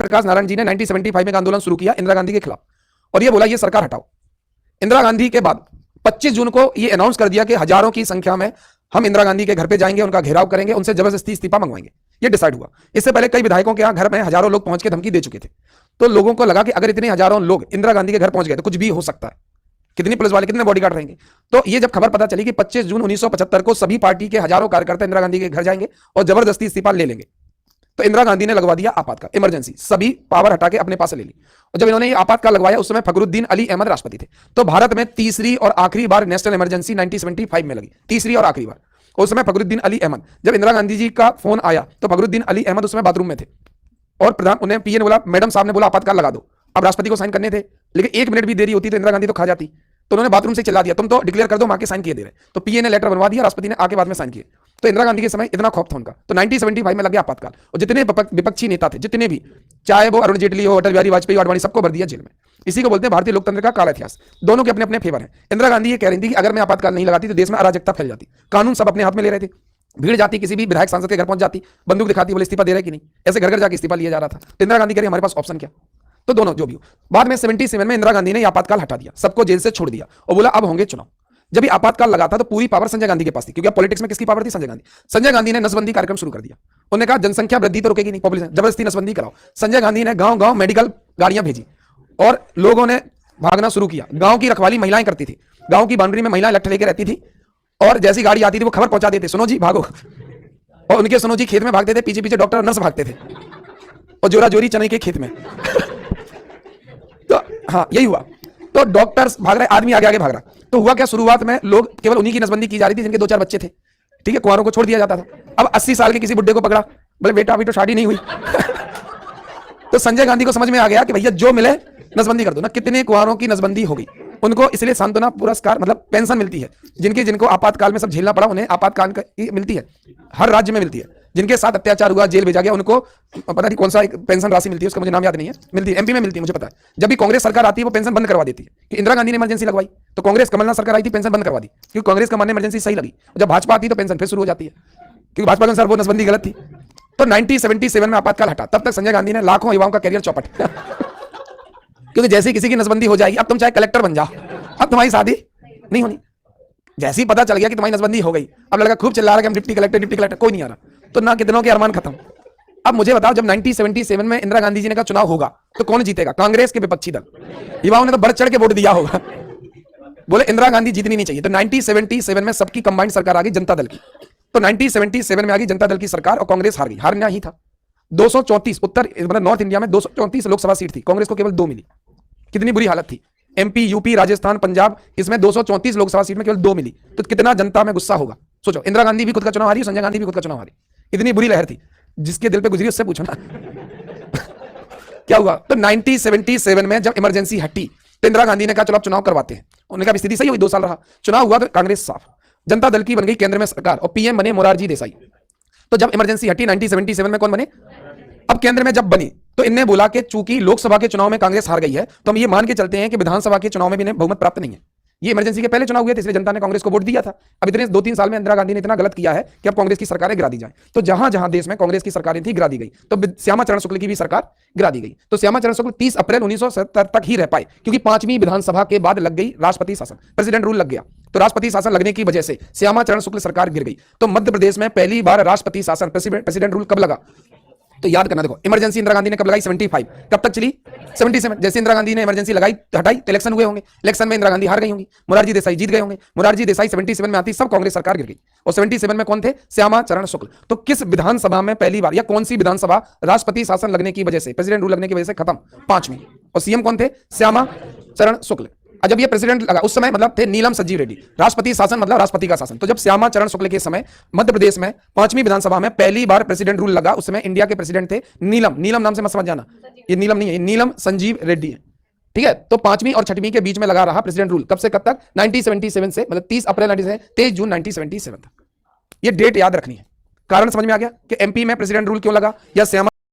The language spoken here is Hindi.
जयप्रकाश नारायण जी ने 1975 में आंदोलन शुरू किया इंदिरा गांधी के खिलाफ और ये बोला ये सरकार हटाओ। इंदिरा गांधी के बाद 25 जून को ये अनाउंस कर दिया कि हजारों की संख्या में हम इंदिरा गांधी के घर पे जाएंगे, उनका घेराव करेंगे, उनसे जबरदस्ती इस्तीफा मंगवाएंगे। ये डिसाइड हुआ। इससे पहले कई विधायकों के यहाँ घर में हजारों लोग पहुंच के धमकी दे चुके थे, तो लोगों को लगा कि अगर इतने हजारों लोग इंदिरा गांधी के घर पहुंच गए तो कुछ भी हो सकता है, कितनी पुलिस वाले, कितने बॉडीगार्ड रहेंगे। तो ये जब खबर पता चली कि 25 जून 1975 को सभी पार्टी के हजारों कार्यकर्ता इंदिरा गांधी के घर जाएंगे और जबरदस्ती इस्तीफा ले लेंगे, तो इंदिरा गांधी ने लगवा दिया आपातकाल, इमरजेंसी, सभी पावर हटा के अपने पास ले ली। और जब इन्होंने ये आपातकाल लगवाया उस समय फखरुद्दीन अली अहमद राष्ट्रपति थे। तो भारत में तीसरी और आखिरी बार नेशनल इमरजेंसी 1975 में लगी, तीसरी और आखिरी बार। उस समय फखरुद्दीन अली अहमद, जब इंदिरा गांधी जी का फोन आया तो फखरुद्दीन अली अहमद उस समय बाथरूम में थे और प्रधान उन्हें पीए ने बोला, मैडम साहब ने बोला आपातकाल लगा दो। अब राष्ट्रपति को साइन करने थे, लेकिन 1 मिनट भी देरी होती तो इंदिरा गांधी तो खा जाती, तो उन्होंने बाथरूम से चिल्ला दिया, तुम तो डिक्लेयर कर दो, मां के साइन किए दे रहे। तो पीए ने लेटर बनवा दिया, राष्ट्रपति ने आके बाद में साइन किए। तो इंदिरा गांधी के समय इतना खौफ था उनका, तो 1975 में लग गया आपातकाल। और जितने विपक्षी नेता थे, जितने भी, चाहे वो अरुण जेटली हो, अटल बिहारी वाजपेयी, आडवाणी, सबको भर दिया जेल में। इसी को बोलते हैं भारतीय लोकतंत्र का काला इतिहास। दोनों के अपने अपने फेवर हैं। इंदिरा गांधी ये कह रही थी कि अगर मैं आपातकाल नहीं लगाती तो देश में अराजकता फैल जाती, कानून सब अपने हाथ में ले रहे थे, भीड़ जाती, किसी भी विधायक सांसद के घर पहुंच जाती, बंदूक दिखाती, बोले इस्तीफा दे रहे कि नहीं, ऐसे घर घर जाकर इस्तीफा लिया जा रहा था। तो इंदिरा गांधी कह रही हमारे पास ऑप्शन क्या। तो दोनों जो भी हो, बाद में 77 में इंदिरा गांधी ने आपातकाल हटा दिया, सबको जेल से छोड़ दिया और बोला अब होंगे चुनाव। जब ये आपातकाल लगा था तो पूरी पावर संजय गांधी के पास थी, क्योंकि पॉलिटिक्स में किसकी पावर थी, संजय गांधी। संजय गांधी ने नसबंदी कार्यक्रम शुरू कर दिया। उन्होंने कहा जनसंख्या वृद्धि तो रुकेगी नहीं, पॉपुलेशन, जबरदस्ती नसबंदी कराओ। संजय गांधी ने गांव गांव मेडिकल गाड़ियां भेजी और लोगों ने भागना शुरू किया। गांव की रखवाली महिलाएं करती थी, गांव की बाउंड्री में महिलाएं लट्ठ लेकर रहती थी और जैसी गाड़ी आती थी वो खबर पहुंचा देते, सुनो जी भागो, और उनके सुनो जी खेत में भागते थे, पीछे पीछे डॉक्टर और नर्स भागते थे और जोरा जोरी चने के खेत में। तो हाँ यही हुआ, तो डॉक्टर्स भाग रहे, आदमी आगे आगे भाग रहा। तो हुआ क्या, शुरुआत में लोग केवल उन्हीं की नसबंदी की जा रही थी जिनके 2-4 बच्चे थे, ठीक है, कुंवारों को छोड़ दिया जाता था। अब 80 साल के किसी बुड्ढे को पकड़ा, बोले बेटा अभी तो शादी नहीं हुई। तो संजय गांधी को समझ में आ गया कि भैया जो मिले नसबंदी कर दो ना। कितने कुंवारों की नसबंदी हो गई, उनको इसलिए सांत्वना पुरस्कार मतलब पेंशन मिलती है। जिनको आपातकाल में सब झेलना पड़ा उन्हें आपातकाल मिलती है, हर राज्य में मिलती है। जिनके साथ अत्याचार हुआ, जेल भेजा गया, उनको पता नहीं कौन सा पेंशन राशि मिलती है, उसका मुझे नाम याद नहीं है, मिलती है, एमपी में मिलती है, मुझे पता है। जब भी कांग्रेस सरकार आती है वो पेंशन बंद करवा देती है। कि इंदिरा गांधी ने इमरजेंसी लगवाई तो कांग्रेस कमलनाथ सरकार आई थी, पेंशन बंद करवा दी, क्योंकि कांग्रेस का मानने इमरजेंसी सही लगी। जब भाजपा आती है तो पेंशन फिर शुरू हो जाती है, क्योंकि भाजपा के अनुसार वो नसबंदी गलत थी। तो 1977 में आपातकाल हटा, तब तक संजय गांधी ने लाखों युवाओं का कैरियर चौपट। क्योंकि जैसे किसी की नसबंदी हो जाएगी, अब तुम चाहे कलेक्टर बन जाओ, अब तुम्हारी शादी नहीं होनी। जैसे ही पता चल गया कि तुम्हारी नसबंदी हो गई, अब लड़का खूब चिल्ला रहा है कि हम डिप्टी कलेक्टर, कोई नहीं आ रहा। तो ना कितनों के अरमान खत्म। अब मुझे बताओ, जब 1977 में इंदिरा गांधी जी ने कहा चुनाव होगा तो कौन जीतेगा, कांग्रेस के विपक्षी दल। युवाओं ने तो बढ़ चढ़ के वोट दिया होगा, बोले इंदिरा गांधी जीतनी नहीं चाहिए। तो 1977 में सबकी कंबाइंड सरकार आ गई जनता दल की। तो 1977 में आ गई जनता दल की सरकार और कांग्रेस हार गई। हारना ही था। 234 उत्तर मतलब नॉर्थ इंडिया में 234 लोकसभा सीट थी, कांग्रेस को केवल 2 मिली। कितनी बुरी हालत थी। एमपी, यूपी, राजस्थान, पंजाब, इसमें 234 लोकसभा सीट में केवल 2 मिली। तो कितना जनता में गुस्सा होगा सोचो। इंदिरा गांधी भी खुद का चुनाव हारी, संजय गांधी भी खुद का चुनाव हारी। इतनी बुरी लहर थी, जिसके दिल पे गुजरी उससे पूछो ना। क्या हुआ, तो 1977 में जब इमरजेंसी हटी तो इंदिरा गांधी ने कहा चलो अब चुनाव करवाते हैं। उन्होंने कहा स्थिति सही हुई, 2 साल रहा चुनाव हुआ तो कांग्रेस साफ, जनता दल की बन गई केंद्र में सरकार और पीएम बने मोरारजी देसाई। तो जब इमरजेंसी हटी 1977 में कौन बने, अब केंद्र में जब बनी तो इनने बोला कि चूंकि लोकसभा के चुनाव में कांग्रेस हार गई है तो हम ये मान के चलते हैं कि विधानसभा के चुनाव में भी इन्हें बहुमत प्राप्त नहीं है। ये इमरजेंसी के पहले चुनाव हुए थे, इसलिए जनता ने कांग्रेस को वोट दिया था। अब इतने 2-3 साल में इंदिरा गांधी ने इतना गलत किया है कि अब कांग्रेस की सरकारें गिरा दी जाए। तो जहां जहां देश में कांग्रेस की सरकारें थी गिरा दी गई। तो श्यामा चरण शुक्ल की भी सरकार गिरा दी गई। तो श्यामा चरण शुक्ल 30 अप्रैल 1970 तक ही रह पाए, क्योंकि 5वीं विधानसभा के बाद लग गई राष्ट्रपति शासन, प्रेसिडेंट रूल लग गया। तो राष्ट्रपति शासन लगने की वजह से श्यामा चरण शुक्ल सरकार गिर गई। तो मध्य प्रदेश में पहली बार राष्ट्रपति शासन, प्रेसिडेंट रूल कब लगा, तो याद करना। देखो इमरजेंसी इंदिरा गांधी ने कब लगाई, 75। कब तक चली, 77। जैसे इंदिरा गांधी ने इमरजेंसी लगाई हटाई तो इलेक्शन हुए होंगे, इलेक्शन में इंदिरा गांधी हार गई होंगी, मोरारजी देसाई जीत गए होंगे। मोरारजी देसाई 77 में आती, सब कांग्रेस सरकार गिर गई। और 77 में कौन थे, श्यामा चरण शुक्ल। तो किस विधानसभा में पहली बार या कौन सी विधानसभा राष्ट्रपति शासन लगने की वजह से, प्रेसिडेंट रूल लगने की वजह से खत्म, 5वीं, और सीएम कौन थे, श्यामा चरण शुक्ल। जब ये प्रेसिडेंट लगा उस समय मतलब थे नीलम संजीव रेड्डी। राष्ट्रपति शासन मतलब राष्ट्रपति का शासन। तो जब श्यामा चरण शुक्ल के समय मध्य प्रदेश में 5वीं विधानसभा में पहली बार प्रेसिडेंट रूल लगा, उस समय इंडिया के प्रेसिडेंट थे नीलम नाम से मत समझ जाना, ये नीलम नहीं है, ये नीलम संजीव रेड्डी है, ठीक है। तो 5वीं और 6वीं के बीच में लगा रहा प्रेसिडेंट रूल, कब से कब तक, 1977 से, मतलब 30 अप्रैल 23 जून 1977 तक। ये डेट याद रखनी है। कारण समझ में आ गया कि एमपी में प्रेसिडेंट रूल क्यों लगा, या श्यामा